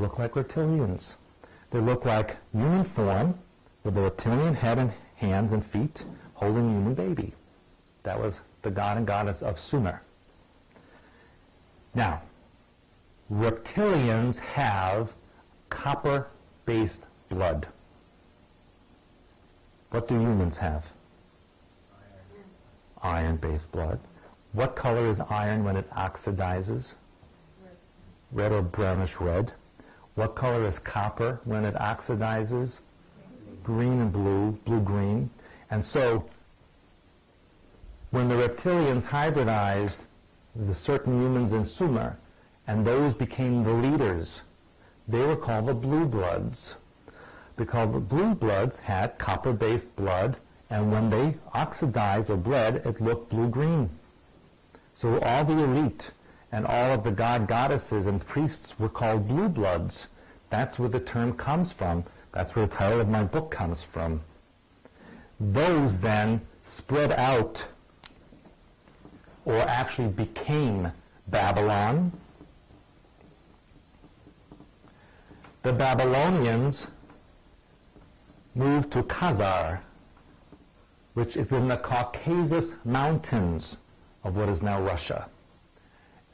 look like reptilians. They look like human form with a reptilian head and hands and feet holding a human baby. That was the god and goddess of Sumer. Now, reptilians have copper-based blood. What do humans have? Iron-based blood. What color is iron when it oxidizes? Red or brownish red. What color is copper when it oxidizes? Green and blue, blue-green. And so, when the reptilians hybridized the certain humans in Sumer, and those became the leaders, they were called the blue bloods. Because the blue bloods had copper-based blood, and when they oxidized or bled, it looked blue-green. So all the elite and all of the goddesses and priests were called blue bloods. That's where the term comes from. That's where the title of my book comes from. Those then spread out, or actually became, Babylon. The Babylonians moved to Khazar, which is in the Caucasus Mountains of what is now Russia.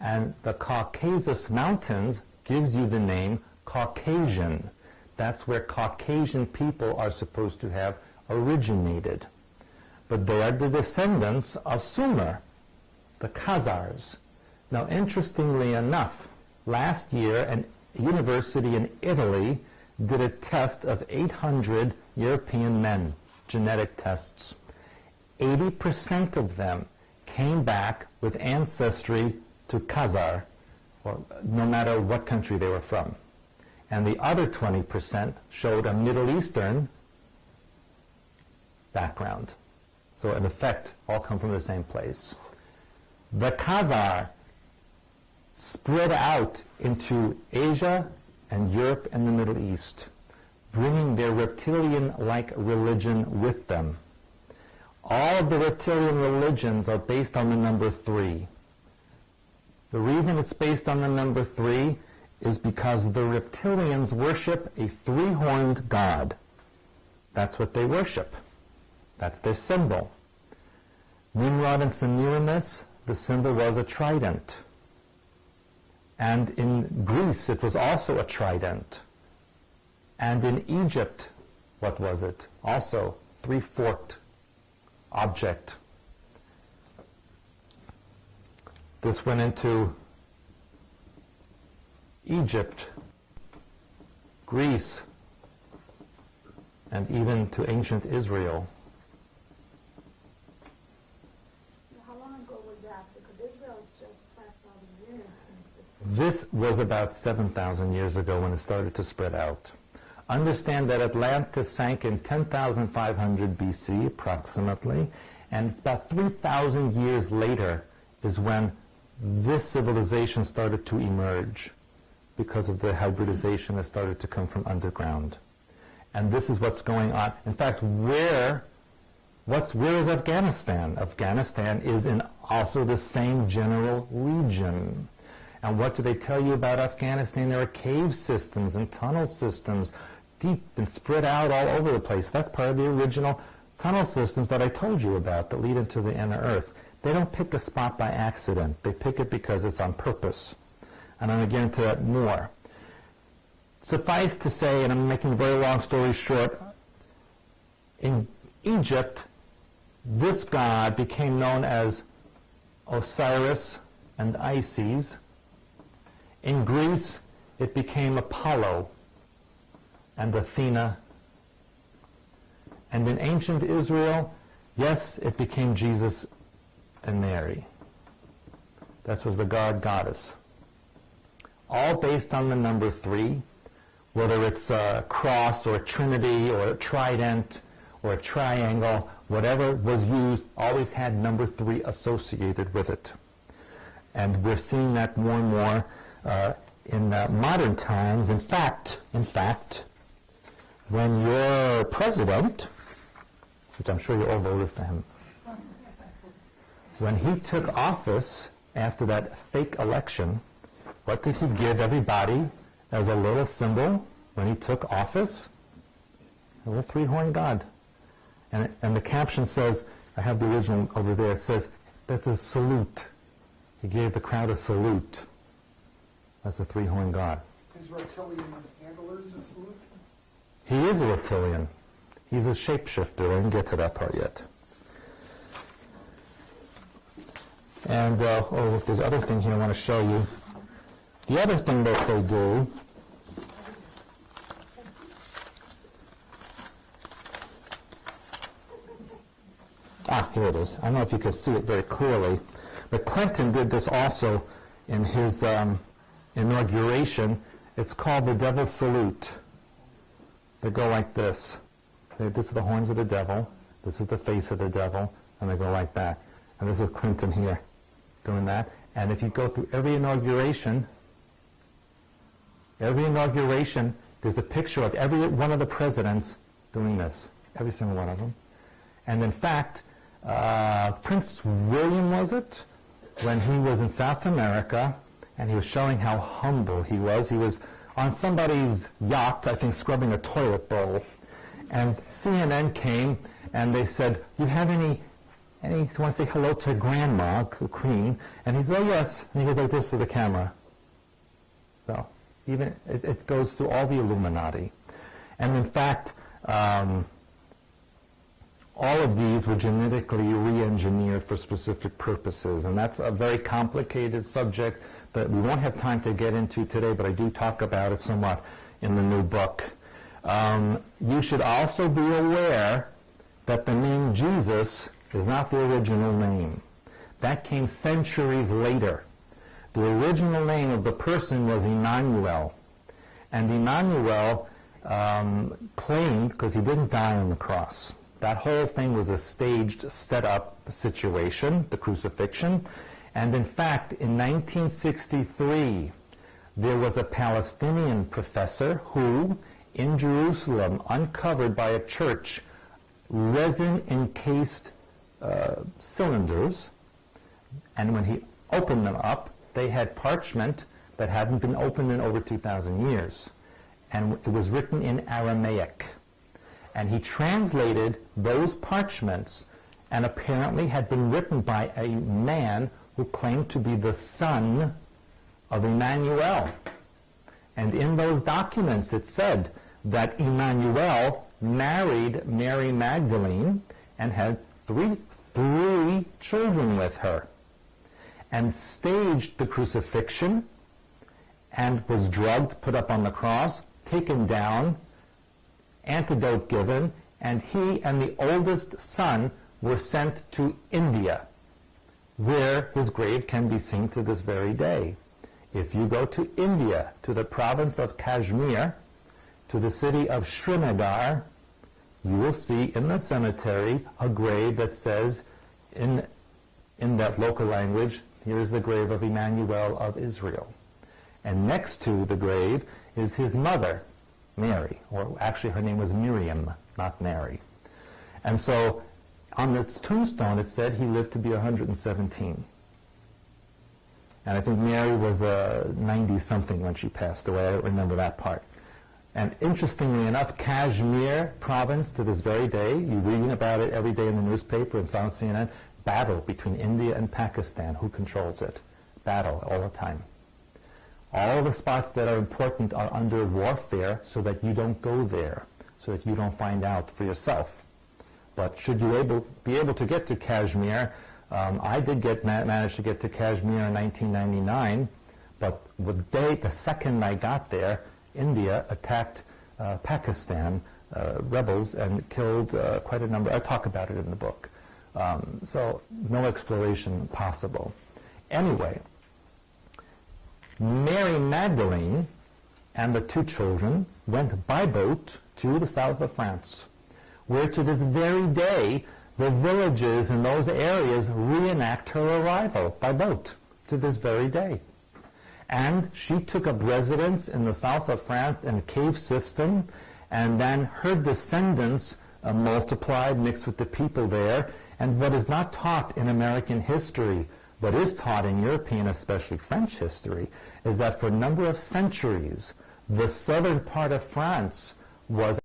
And the Caucasus Mountains gives you the name Caucasian. That's where Caucasian people are supposed to have originated. But they are the descendants of Sumer, the Khazars. Now, interestingly enough, last year an university in Italy did a test of 800 European men, genetic tests. 80% of them came back with ancestry to Khazar, or no matter what country they were from. And the other 20% showed a Middle Eastern background. So in effect, all come from the same place. The Khazar spread out into Asia and Europe and the Middle East, bringing their reptilian-like religion with them. All of the reptilian religions are based on the number 3. The reason it's based on the number 3 is because the reptilians worship a 3-horned god. That's what they worship. That's their symbol. Nimrod and Semiramis, the symbol was a trident. And in Greece, it was also a trident. And in Egypt, what was it? Also, 3-forked object. This went into Egypt, Greece, and even to ancient Israel. How long ago was that? Because Israel is just 5,000 years. This was about 7,000 years ago when it started to spread out. Understand that Atlantis sank in 10,500 BC, approximately, and about 3,000 years later is when this civilization started to emerge because of the hybridization that started to come from underground. And this is what's going on. In fact, where is Afghanistan? Afghanistan is in also the same general region. And what do they tell you about Afghanistan? There are cave systems and tunnel systems, deep and spread out all over the place. That's part of the original tunnel systems that I told you about that lead into the inner earth. They don't pick a spot by accident. They pick it because it's on purpose. And I'm going to get into that more. Suffice to say, and I'm making a very long story short, in Egypt, this god became known as Osiris and Isis. In Greece, it became Apollo and Athena. And in ancient Israel, yes, it became Jesus and Mary. That was the goddess. All based on the number 3, whether it's a cross or a trinity or a trident or a triangle, whatever was used always had number 3 associated with it. And we're seeing that more and more in modern times. In fact, when your president, which I'm sure you all voted for him, when he took office after that fake election, what did he give everybody as a little symbol when he took office, a little three-horned god. And the caption says, I have the original over there, it says, that's a salute. He gave the crowd a salute. That's the three-horned god. His reptilian handlers a salute? He is a reptilian. He's a shapeshifter. I didn't get to that part yet. And, there's other thing here I want to show you. The other thing that they do here it is. I don't know if you can see it very clearly, but Clinton did this also in his inauguration. It's called the Devil's Salute. They go like this. This is the horns of the devil. This is the face of the devil. And they go like that. And this is Clinton here doing that. And if you go through every inauguration, there's a picture of every one of the presidents doing this. Every single one of them. And in fact, Prince William, was it? When he was in South America, and he was showing how humble he was on somebody's yacht, I think, scrubbing a toilet bowl. And CNN came, and they said, you have any you want to say hello to Grandma, Queen? And he said, oh, yes. And he goes like this to the camera. So, even, it goes through all the Illuminati. And in fact, all of these were genetically re-engineered for specific purposes, and that's a very complicated subject that we won't have time to get into today, but I do talk about it somewhat in the new book. You should also be aware that the name Jesus is not the original name. That came centuries later. The original name of the person was Emmanuel, and Emmanuel claimed, because he didn't die on the cross, that whole thing was a staged, set-up situation, the crucifixion. And in fact, in 1963, there was a Palestinian professor who, in Jerusalem, uncovered by a church resin-encased cylinders, and when he opened them up, they had parchment that hadn't been opened in over 2,000 years. And it was written in Aramaic. And he translated those parchments, and apparently had been written by a man who claimed to be the son of Emmanuel. And in those documents it said that Emmanuel married Mary Magdalene and had three children with her, and staged the crucifixion, and was drugged, put up on the cross, taken down, antidote given, and he and the oldest son were sent to India, where his grave can be seen to this very day. If you go to India, to the province of Kashmir, to the city of Srinagar, you will see in the cemetery a grave that says, in that local language, here is the grave of Emmanuel of Israel. And next to the grave is his mother, Mary, or actually her name was Miriam, not Mary. And so on its tombstone it said he lived to be 117. And I think Mary was 90-something when she passed away. I don't remember that part. And interestingly enough, Kashmir province to this very day, you read about it every day in the newspaper, it's on CNN, battle between India and Pakistan. Who controls it? Battle all the time. All the spots that are important are under warfare so that you don't go there, so that you don't find out for yourself. But should you be able to get to Kashmir, I did manage to get to Kashmir in 1999, but the second I got there, India attacked Pakistan rebels and killed quite a number. I talk about it in the book. So no exploration possible. Anyway, Mary Magdalene and the two children went by boat to the south of France, where to this very day the villages in those areas reenact her arrival by boat to this very day. And she took up residence in the south of France in a cave system, and then her descendants multiplied, mixed with the people there. And what is not taught in American history, but is taught in European, especially French history, is that for a number of centuries, The southern part of France was